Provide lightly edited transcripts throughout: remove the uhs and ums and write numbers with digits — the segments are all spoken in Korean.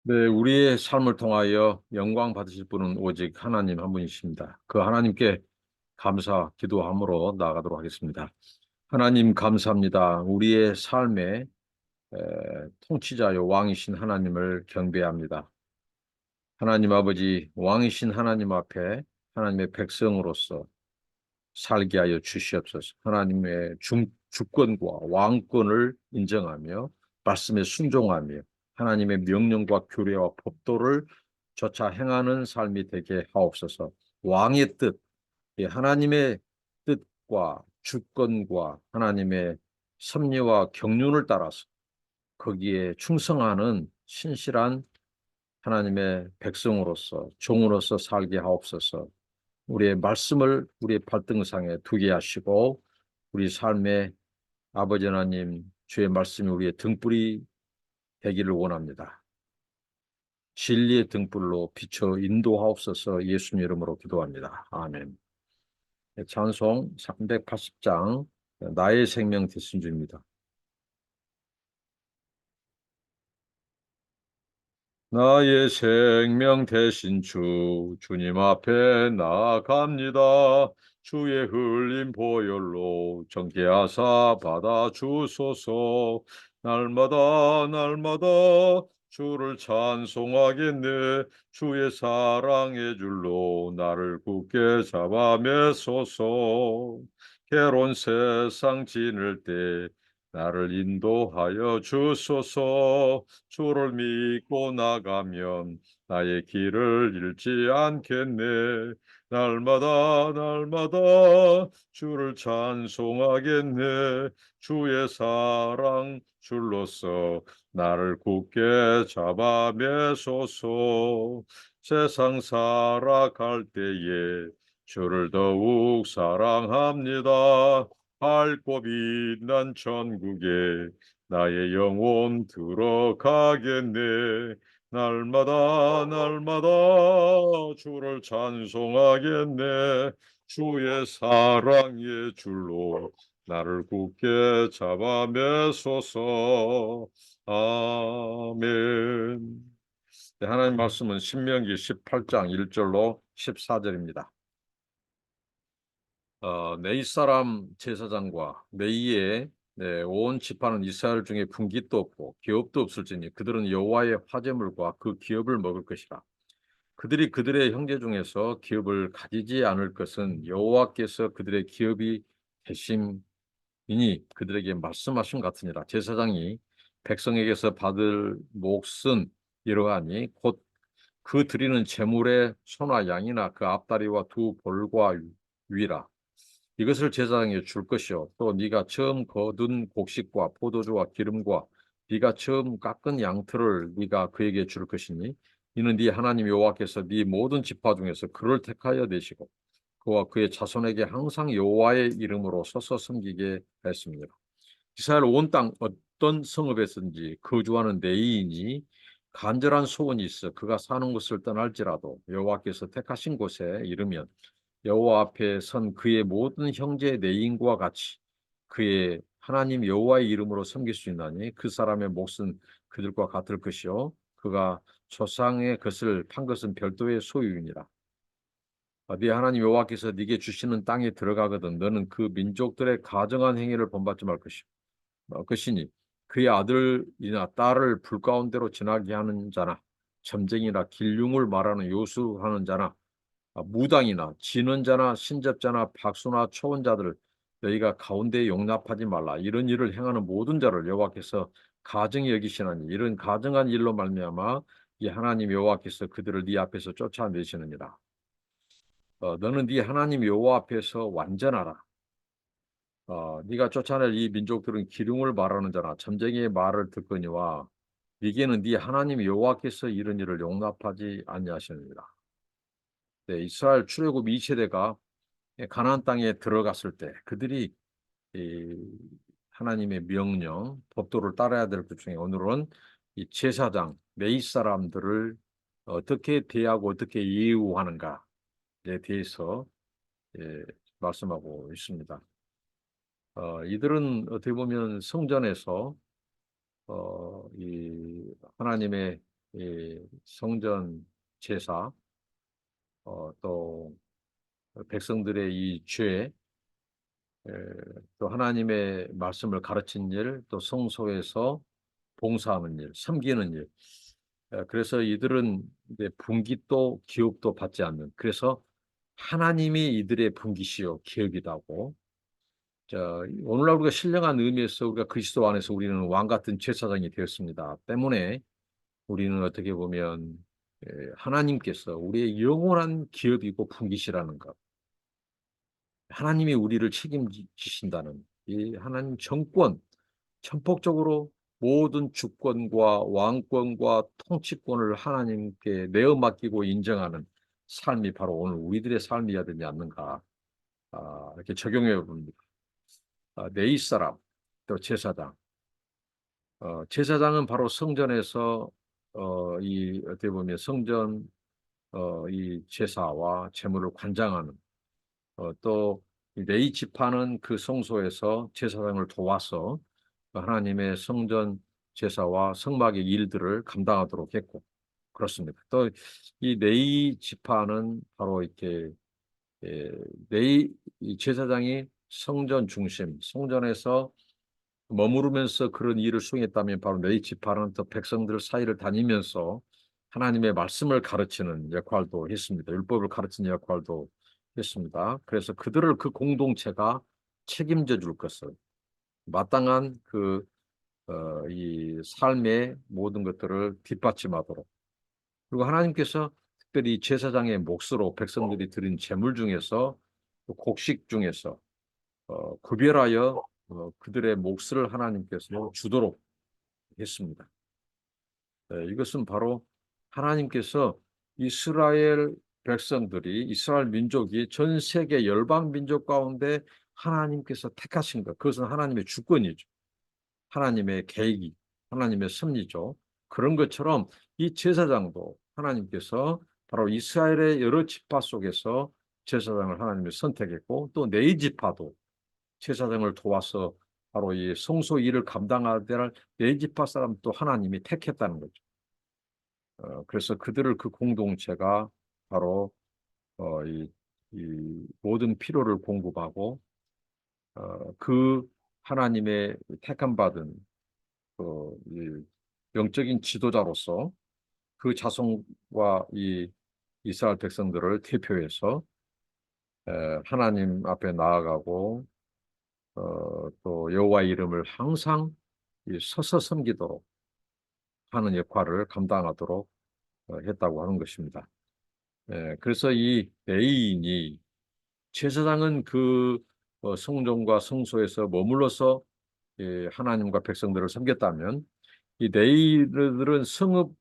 네, 우리의 삶을 통하여 영광 받으실 분은 오직 하나님 한 분이십니다. 그 하나님께 감사, 기도함으로 나아가도록 하겠습니다. 하나님 감사합니다. 우리의 삶의 에, 통치자요 왕이신 하나님을 경배합니다. 하나님 아버지, 왕이신 하나님 앞에 하나님의 백성으로서 살게 하여 주시옵소서. 하나님의 주권과 왕권을 인정하며 말씀에 순종하며 하나님의 명령과 규례와 법도를 조차 행하는 삶이 되게 하옵소서. 왕의 뜻, 이 하나님의 뜻과 주권과 하나님의 섭리와 경륜을 따라서 거기에 충성하는 신실한 하나님의 백성으로서 종으로서 살게 하옵소서. 우리의 말씀을 우리의 발등상에 두게 하시고 우리 삶의 아버지 하나님 주의 말씀이 우리의 등불이 되기를 원합니다. 진리의 등불로 비춰 인도하옵소서. 예수님 이름으로 기도합니다. 아멘. 찬송 380장 나의 생명 되신 주입니다. 나의 생명 되신 주님 앞에 나아갑니다. 주의 흘린 보혈로 정케하사 받아 주소서. 날마다 주를 찬송하겠네. 주의 사랑의 줄로 나를 굳게 잡아 매소서. 괴로운 세상 지낼 때 나를 인도하여 주소서. 주를 믿고 나가면 나의 길을 잃지 않겠네. 날마다 주를 찬송하겠네. 주의 사랑 줄로서 나를 굳게 잡아 매소서. 세상 살아갈 때에 주를 더욱 사랑합니다. 밝고 빛난 천국에 나의 영혼 들어가겠네. 날마다 주를 찬송하겠네. 주의 사랑의 줄로 나를 굳게 잡아 매소서. 아멘. 네, 하나님 말씀은 신명기 18장 1절로 14절입니다. 네이 사람 제사장과 네이의 온 지파는 이스라엘 중에 분깃도 없고 기업도 없을지니 그들은 여호와의 화제물과 그 기업을 먹을 것이라. 그들이 그들의 형제 중에서 기업을 가지지 않을 것은 여호와께서 그들의 기업이 되심이니 그들에게 말씀하신 같으니라. 제사장이 백성에게서 받을 몫은 이러하니 곧 그 드리는 제물의 소나 양이나 그 앞다리와 두 볼과 위라. 이것을 제사장에게 줄 것이요 또 네가 처음 거둔 곡식과 포도주와 기름과 네가 처음 깎은 양털을 네가 그에게 줄 것이니 이는 네 하나님 여호와께서 네 모든 지파 중에서 그를 택하여 내시고 그와 그의 자손에게 항상 여호와의 이름으로 서서 섬기게 했습니다. 이스라엘 온 땅 어떤 성읍에든지 거주하는 내인이 간절한 소원이 있어 그가 사는 곳을 떠날지라도 여호와께서 택하신 곳에 이르면 여호와 앞에 선 그의 모든 형제 내인과 같이 그의 하나님 여호와의 이름으로 섬길 수 있나니 그 사람의 몫은 그들과 같을 것이요 그가 조상의 것을 판 것은 별도의 소유이니라. 네 하나님 여호와께서 네게 주시는 땅에 들어가거든 너는 그 민족들의 가증한 행위를 본받지 말 것이니 그의 아들이나 딸을 불 가운데로 지나게 하는 자나 점쟁이나 길흉을 말하는 요술하는 자나 무당이나 진언자나 신접자나 박수나 초혼자들 너희가 가운데 용납하지 말라. 이런 일을 행하는 모든 자를 여호와께서 가증히 여기시나니 이런 가증한 일로 말미암아 이 하나님 여호와께서 그들을 네 앞에서 쫓아내시느니라. 너는 네 하나님 여호와 앞에서 완전하라. 네가 쫓아낼 이 민족들은 기륭을 말하는 자나 점쟁이의 말을 듣거니와 이게는 네 하나님 여호와께서 이런 일을 용납하지 아니하시느니라. 네, 이스라엘 출애굽 2세대가 가나안 땅에 들어갔을 때 그들이 이 하나님의 명령, 법도를 따라야 될 것 중에 오늘은 이 제사장, 레위 사람들을 어떻게 대하고 어떻게 예우하는가에 대해서 예, 말씀하고 있습니다. 이들은 어떻게 보면 성전에서 이 하나님의 이 성전 제사, 또 백성들의 이 죄, 에, 또 하나님의 말씀을 가르친 일, 또 성소에서 봉사하는 일, 섬기는 일. 그래서 이들은 이제 분깃도 기업도 받지 않는. 그래서 하나님이 이들의 분깃이요 기업이다고. 자, 오늘날 우리가 신령한 의미에서 우리가 그리스도 안에서 우리는 왕 같은 제사장이 되었습니다. 때문에 우리는 어떻게 보면 하나님께서 우리의 영원한 기업이고 분깃이라는 것. 하나님이 우리를 책임지신다는 이 하나님 정권, 전폭적으로 모든 주권과 왕권과 통치권을 하나님께 내어 맡기고 인정하는 삶이 바로 오늘 우리들의 삶이어야 되지 않는가, 이렇게 적용해 봅니다. 네이 사람, 또 제사장. 제사장은 바로 성전에서 이 어떻게 보면 성전 이 제사와 제물을 관장하는, 또 레위 지파는 그 성소에서 제사장을 도와서 하나님의 성전 제사와 성막의 일들을 감당하도록 했고, 그렇습니다. 또 이 레위 지파는 바로 이렇게 레위 이 제사장이 성전 중심, 성전에서 머무르면서 그런 일을 수행했다면 바로 레위 지파는 또 백성들 사이를 다니면서 하나님의 말씀을 가르치는 역할도 했습니다. 율법을 가르치는 역할도 했습니다. 그래서 그들을 그 공동체가 책임져 줄 것을 마땅한 이 삶의 모든 것들을 뒷받침하도록, 그리고 하나님께서 특별히 제사장의 몫으로 백성들이 드린 제물 중에서 또 곡식 중에서 구별하여 그들의 몫을 하나님께서 주도록 했습니다. 이것은 바로 하나님께서 이스라엘 백성들이, 이스라엘 민족이 전 세계 열방 민족 가운데 하나님께서 택하신 것, 그것은 하나님의 주권이죠. 하나님의 계획이, 하나님의 섭리죠. 그런 것처럼 이 제사장도 하나님께서 바로 이스라엘의 여러 지파 속에서 제사장을 하나님이 선택했고, 또 네 지파도 제사장을 도와서 바로 이 성소 일을 감당해야 될 네 지파 사람 또 하나님이 택했다는 거죠. 그래서 그들을 그 공동체가 바로 이 모든 필요를 공급하고, 그 하나님의 택함 받은 이 영적인 지도자로서 그 자손과 이 이스라엘 백성들을 대표해서 하나님 앞에 나아가고, 또 여호와의 이름을 항상 서서 섬기도록 하는 역할을 감당하도록 했다고 하는 것입니다. 그래서 이 레위인이, 제사장은 그 성전과 성소에서 머물러서 하나님과 백성들을 섬겼다면, 이 레위인들은 성읍,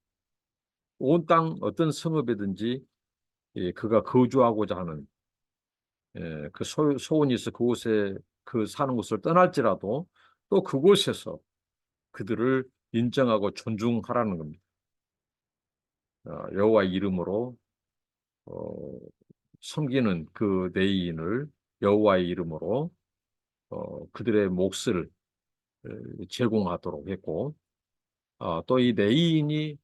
온 땅 어떤 성읍이든지 그가 거주하고자 하는 그 소원이 있어 그곳에 그 사는 곳을 떠날지라도 또 그곳에서 그들을 인정하고 존중하라는 겁니다. 여호와의 이름으로 어, 섬기는 그 레위인을 여호와의 이름으로 그들의 몫을 제공하도록 했고, 또 이 레위인이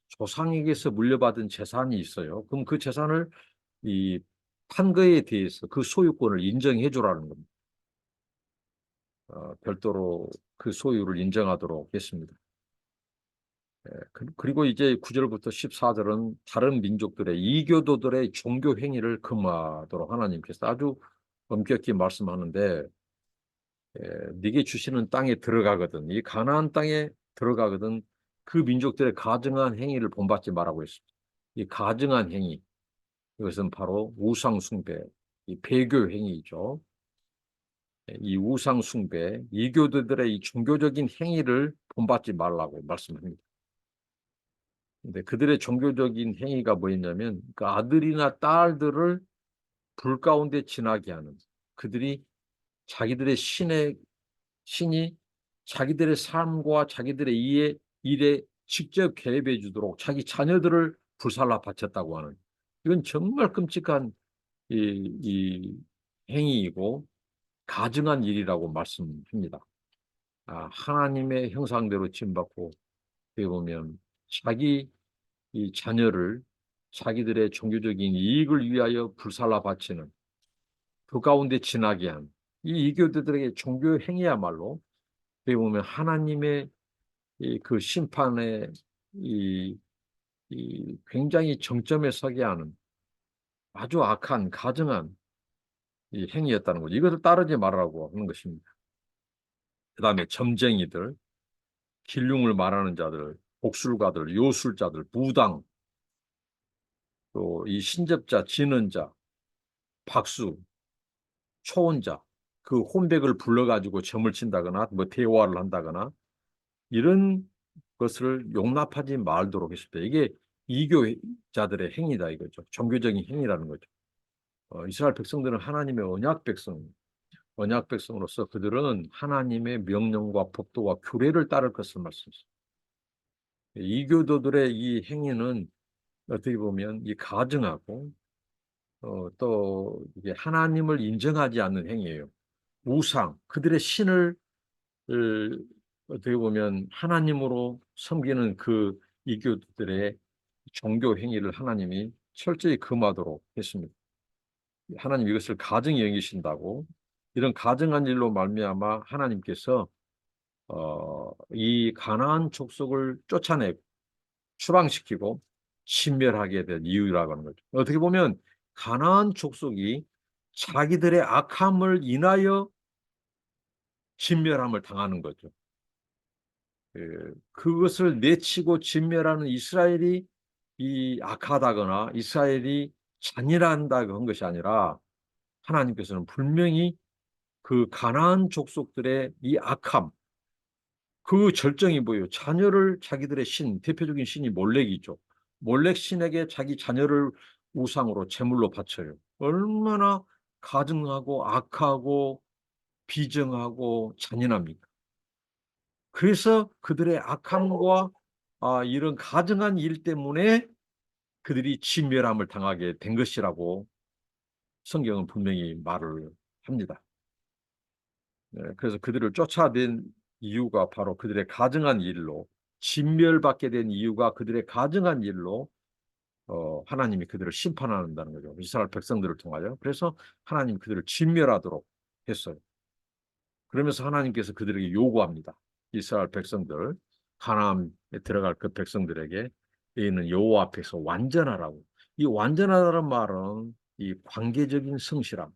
조상에게서 물려받은 재산이 있어요. 그럼 그 재산을 이 판거에 대해서 그 소유권을 인정해 주라는 겁니다. 별도로 그 소유를 인정하도록 했습니다. 그리고 이제 9절부터 14절은 다른 민족들의 이교도들의 종교 행위를 금하도록 하나님께서 아주 엄격히 말씀하는데, 네게 주시는 땅에 들어가거든, 이 가나안 땅에 들어가거든 그 민족들의 가증한 행위를 본받지 말라고 했습니다. 이 가증한 행위, 이것은 바로 우상 숭배, 이 배교 행위죠. 이 우상 숭배, 이교도들의 이 종교적인 행위를 본받지 말라고 말씀합니다. 근데 그들의 종교적인 행위가 뭐였냐면, 그 아들이나 딸들을 불 가운데 지나게 하는, 그들이 자기들의 신이 자기들의 삶과 자기들의 일에 직접 개입해 주도록 자기 자녀들을 불살라 바쳤다고 하는, 이건 정말 끔찍한 이 행위이고 가증한 일이라고 말씀합니다. 하나님의 형상대로 지음받고, 어떻게 보면 자기 이 자녀를 자기들의 종교적인 이익을 위하여 불살라 바치는 그 가운데 지나게 한 이 이교도들에게 종교 행위야말로 어떻게 보면 하나님의 그 심판의 이, 이 굉장히 정점에 서게 하는 아주 악한 가증한 이 행위였다는 거죠. 이것을 따르지 말라고 하는 것입니다. 그다음에 점쟁이들, 길흉을 말하는 자들, 복술가들, 요술자들, 무당, 또 이 신접자, 진언자, 박수, 초혼자, 그 혼백을 불러가지고 점을 친다거나 뭐 대화를 한다거나 이런 것을 용납하지 말도록 했습니다. 이게 이교자들의 행위다 이거죠. 종교적인 행위라는 거죠. 이스라엘 백성들은 하나님의 언약 백성, 언약 백성으로서 그들은 하나님의 명령과 법도와 규례를 따를 것을 말씀하십니다. 이교도들의 이 행위는 어떻게 보면 이 가증하고 또 이게 하나님을 인정하지 않는 행위예요. 우상, 그들의 신을 어떻게 보면 하나님으로 섬기는 그 이교도들의 종교 행위를 하나님이 철저히 금하도록 했습니다. 하나님 이것을 가증히 여기신다고 이런 가증한 일로 말미암아 하나님께서 이 가나안 족속을 쫓아내고 추방시키고 신멸하게 된 이유라고 하는 거죠. 어떻게 보면 가나안 족속이 자기들의 악함을 인하여 진멸함을 당하는 거죠. 그것을 내치고 진멸하는 이스라엘이 이 악하다거나 이스라엘이 잔인한다고 한 것이 아니라 하나님께서는 분명히 그 가나안 족속들의 이 악함, 그 절정이 뭐예요? 자녀를 자기들의 신, 대표적인 신이 몰렉이죠. 몰렉 신에게 자기 자녀를 우상으로 제물로 바쳐요. 얼마나 가증하고 악하고 비정하고 잔인합니까? 그래서 그들의 악함과 이런 가증한 일 때문에 그들이 진멸함을 당하게 된 것이라고 성경은 분명히 말을 합니다. 그래서 그들을 쫓아낸 이유가 바로 그들의 가증한 일로 진멸받게 된 이유가 그들의 가증한 일로 하나님이 그들을 심판한다는 거죠. 이스라엘 백성들을 통하여. 그래서 하나님 그들을 진멸하도록 했어요. 그러면서 하나님께서 그들에게 요구합니다. 이스라엘 백성들, 가나안에 들어갈 그 백성들에게 이는 여호와 앞에서 완전하라고. 이 완전하다는 말은 이 관계적인 성실함,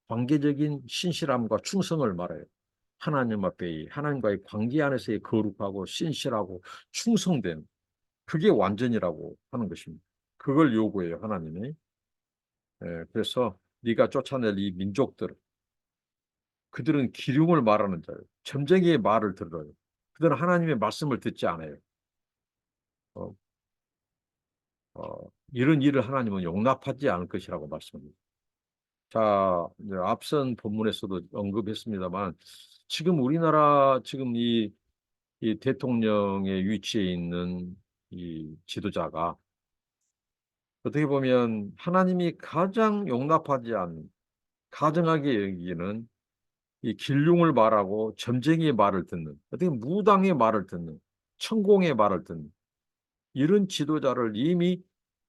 관계적인 신실함과 충성을 말해요. 하나님 앞에 하나님과의 관계 안에서의 거룩하고 신실하고 충성된 그게 완전이라고 하는 것입니다. 그걸 요구해요, 하나님이. 그래서 네가 쫓아낼 이 민족들, 그들은 기륭을 말하는 자예요. 점쟁이의 말을 들어요. 그들은 하나님의 말씀을 듣지 않아요. 어, 이런 일을 하나님은 용납하지 않을 것이라고 말씀합니다. 자, 이제 앞선 본문에서도 언급했습니다만 지금 우리나라 지금 이 대통령의 위치에 있는 이 지도자가 어떻게 보면 하나님이 가장 용납하지 않는 가증하게 여기는 이 길흉을 말하고 점쟁이의 말을 듣는 어떻게 무당의 말을 듣는 천공의 말을 듣는 이런 지도자를 이미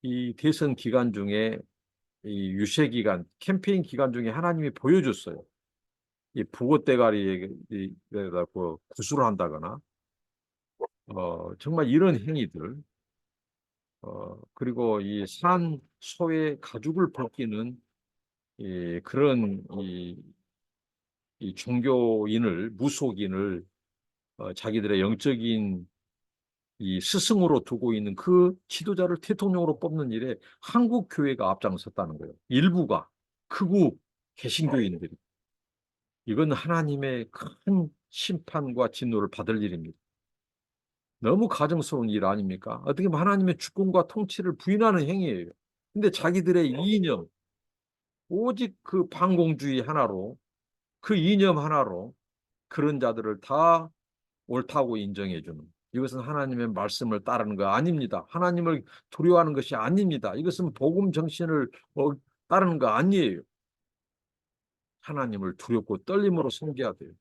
이 대선 기간 중에 이 유세 기간 캠페인 기간 중에 하나님이 보여줬어요. 이 북어 대가리에다 구술을 한다거나 정말 이런 행위들 그리고 이 산 소의 가죽을 벗기는 그런 이 종교인을 무속인을 자기들의 영적인 이 스승으로 두고 있는 그 지도자를 대통령으로 뽑는 일에 한국 교회가 앞장섰다는 거예요. 일부가 극우 개신교인들이 이건 하나님의 큰 심판과 진노를 받을 일입니다. 너무 가증스러운 일 아닙니까? 어떻게 보면 하나님의 주권과 통치를 부인하는 행위예요. 근데 자기들의 이념, 오직 그 반공주의 하나로 그 이념 하나로 그런 자들을 다 옳다고 인정해 주는 이것은 하나님의 말씀을 따르는 거 아닙니다. 하나님을 두려워하는 것이 아닙니다. 이것은 복음 정신을 따르는 거 아니에요. 하나님을 두렵고 떨림으로 섬겨야 돼요.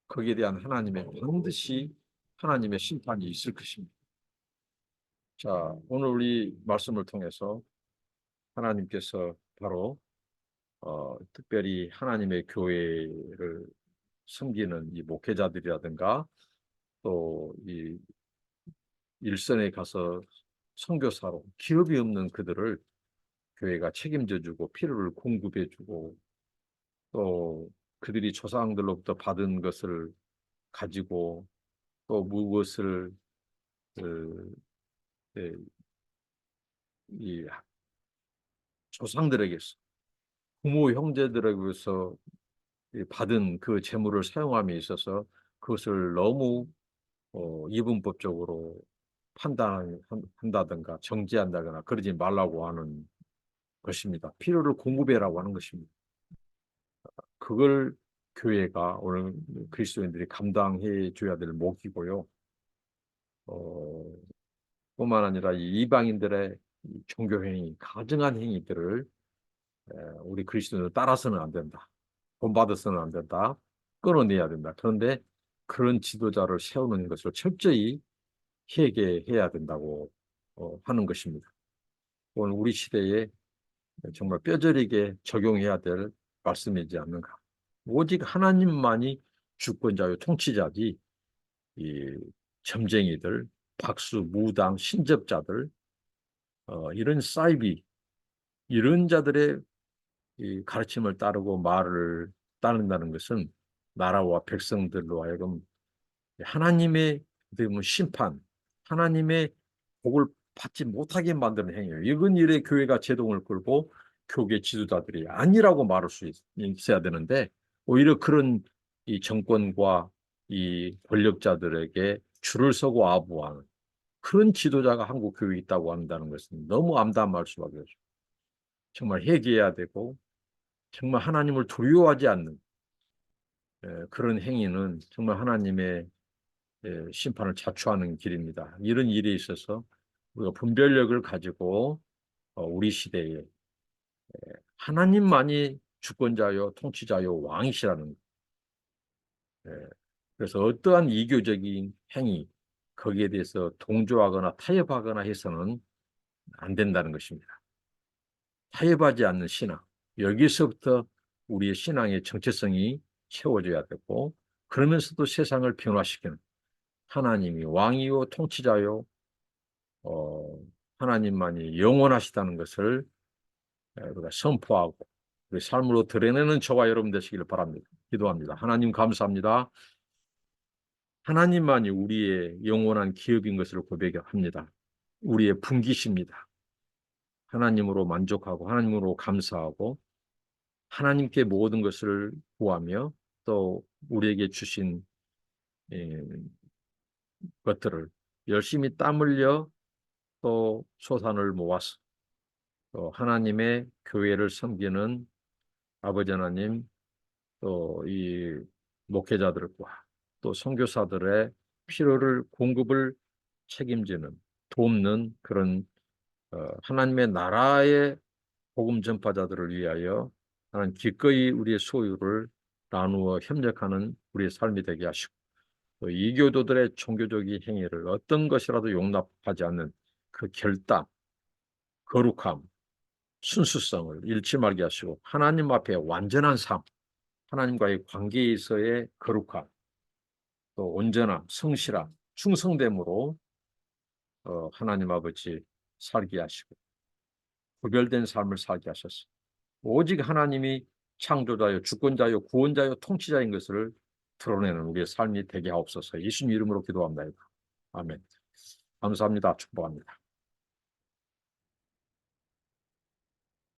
거기에 대한 하나님의 반드시 하나님의 심판이 있을 것입니다. 자, 오늘 우리 말씀을 통해서 하나님께서 바로 특별히 하나님의 교회를 섬기는 이 목회자들이라든가 또 이 일선에 가서 선교사로 기업이 없는 그들을 교회가 책임져주고 필요를 공급해주고 또 그들이 조상들로부터 받은 것을 가지고 또 무엇을 그, 예, 이 조상들에게서 부모 형제들에게서 받은 그 재물을 사용함에 있어서 그것을 너무 이분법적으로 판단한다든가 정지한다거나 그러지 말라고 하는 것입니다. 필요를 공급해라고 하는 것입니다. 그걸 교회가 오늘 그리스도인들이 감당해 줘야 될 몫이고요. 뿐만 아니라 이 이방인들의 종교 행위, 가증한 행위들을 우리 그리스도인들 따라서는 안 된다. 본받아서는 안 된다. 끊어내야 된다. 그런데 그런 지도자를 세우는 것을 철저히 회개해야 된다고 하는 것입니다. 오늘 우리 시대에 정말 뼈저리게 적용해야 될 말씀이지 않는가. 오직 하나님만이 주권자요 통치자지 이 점쟁이들, 박수, 무당, 신접자들 이런 사이비 이런 자들의 이 가르침을 따르고 말을 따른다는 것은 나라와 백성들로 하여금 하나님의 심판, 하나님의 복을 받지 못하게 만드는 행위예요. 이건 일에 교회가 제동을 걸고 교계 지도자들이 아니라고 말할 수 있어야 되는데 오히려 그런 이 정권과 이 권력자들에게 줄을 서고 아부하는 그런 지도자가 한국 교회에 있다고 한다는 것은 너무 암담할 수밖에 없죠. 정말 회개해야 되고 정말 하나님을 두려워하지 않는 그런 행위는 정말 하나님의 심판을 자초하는 길입니다. 이런 일에 있어서 우리가 분별력을 가지고 우리 시대에 하나님만이 주권자요 통치자요 왕이시라는 것. 그래서 어떠한 이교적인 행위 거기에 대해서 동조하거나 타협하거나 해서는 안 된다는 것입니다. 타협하지 않는 신앙 여기서부터 우리의 신앙의 정체성이 채워져야 되고 그러면서도 세상을 변화시키는 하나님이 왕이요 통치자요 하나님만이 영원하시다는 것을 우리가 선포하고 우리 삶으로 드러내는 저와 여러분 되시기를 바랍니다. 기도합니다. 하나님 감사합니다. 하나님만이 우리의 영원한 기업인 것을 고백합니다. 우리의 분기십니다. 하나님으로 만족하고 하나님으로 감사하고 하나님께 모든 것을 구하며 또 우리에게 주신 것들을 열심히 땀 흘려 또 소산을 모아서 또 하나님의 교회를 섬기는 아버지 하나님 또 이 목회자들과 또 선교사들의 필요를 공급을 책임지는 돕는 그런 하나님의 나라의 복음 전파자들을 위하여 하나님 기꺼이 우리의 소유를 나누어 협력하는 우리의 삶이 되게 하시고 또 이교도들의 종교적인 행위를 어떤 것이라도 용납하지 않는 그 결단, 거룩함, 순수성을 잃지 말게 하시고 하나님 앞에 완전한 삶, 하나님과의 관계에서의 거룩함, 또 온전함, 성실함, 충성됨으로 하나님 아버지 살게 하시고 구별된 삶을 살게 하셨어. 오직 하나님이 창조자요, 주권자요, 구원자요, 통치자인 것을 드러내는 우리의 삶이 되게 하옵소서. 예수님 이름으로 기도합니다. 아멘. 감사합니다. 축복합니다.